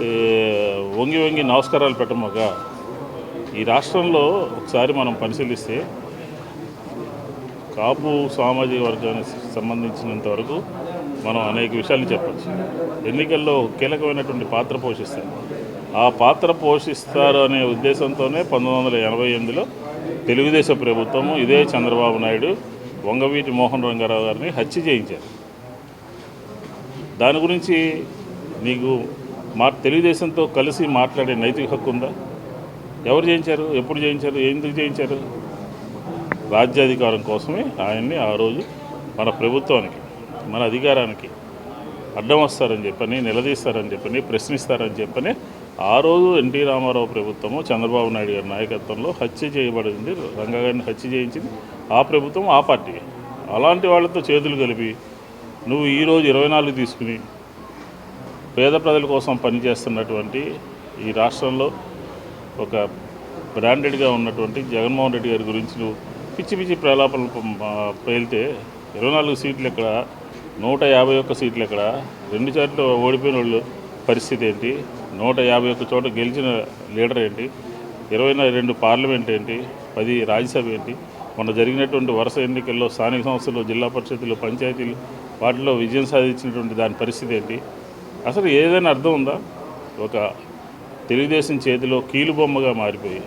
ఏ, వంగి వంగి నమస్కారాలు పెట్టమాక ఈ రాష్ట్రంలో ఒకసారి మనం పరిశీలిస్తే కాపు సామాజిక వర్గానికి సంబంధించినంత వరకు మనం అనేక విషయాలు చెప్పచ్చు. ఎన్నికల్లో కీలకమైనటువంటి పాత్ర పోషిస్తారు. ఆ పాత్ర పోషిస్తారు అనే ఉద్దేశంతోనే 1988లో తెలుగుదేశం ప్రభుత్వము ఇదే చంద్రబాబు నాయుడు వంగవీటి మోహన్ రంగారావు గారిని హత్య చేయించారు. దాని గురించి నీకు తెలుగుదేశంతో కలిసి మాట్లాడే నైతిక హక్కు ఉందా? ఎవరు చేయించారు? ఎప్పుడు చేయించారు? ఎందుకు చేయించారు? రాజ్యాధికారం కోసమే ఆయన్ని ఆ రోజు మన ప్రభుత్వానికి, మన అధికారానికి అడ్డం వస్తారని చెప్పని, నిలదీస్తారని చెప్పని, ప్రశ్నిస్తారని చెప్పని ఆ రోజు ఎన్టీ రామారావు ప్రభుత్వము చంద్రబాబు నాయుడు గారి నాయకత్వంలో హత్య చేయబడింది. రంగా గారిని హత్య చేయించింది ఆ ప్రభుత్వం, ఆ పార్టీ. అలాంటి వాళ్ళతో చేతులు కలిపి నువ్వు ఈరోజు 24 తీసుకుని పేద ప్రజల కోసం పనిచేస్తున్నటువంటి ఈ రాష్ట్రంలో ఒక బ్రాండెడ్గా ఉన్నటువంటి జగన్మోహన్ రెడ్డి గారి గురించి నువ్వు పిచ్చి పిచ్చి ప్రలాపనలు పేలితే 24 సీట్లు ఎక్కడ, 151 సీట్లు ఎక్కడ, 2 చోట్ల ఓడిపోయిన వాళ్ళు పరిస్థితి ఏంటి, 151 చోట గెలిచిన లీడర్ ఏంటి, 22 పార్లమెంట్ ఏంటి, 10 రాజ్యసభ ఏంటి, మొన్న జరిగినటువంటి వరుస ఎన్నికల్లో స్థానిక సంస్థలు, జిల్లా పరిషత్తులు, పంచాయతీలు వాటిలో విజయం సాధించినటువంటి దాని పరిస్థితి ఏంటి? అసలు ఏదైనా అర్థం ఉందా? ఒక తెలుగుదేశం చేతిలో కీలుబొమ్మగా మారిపోయి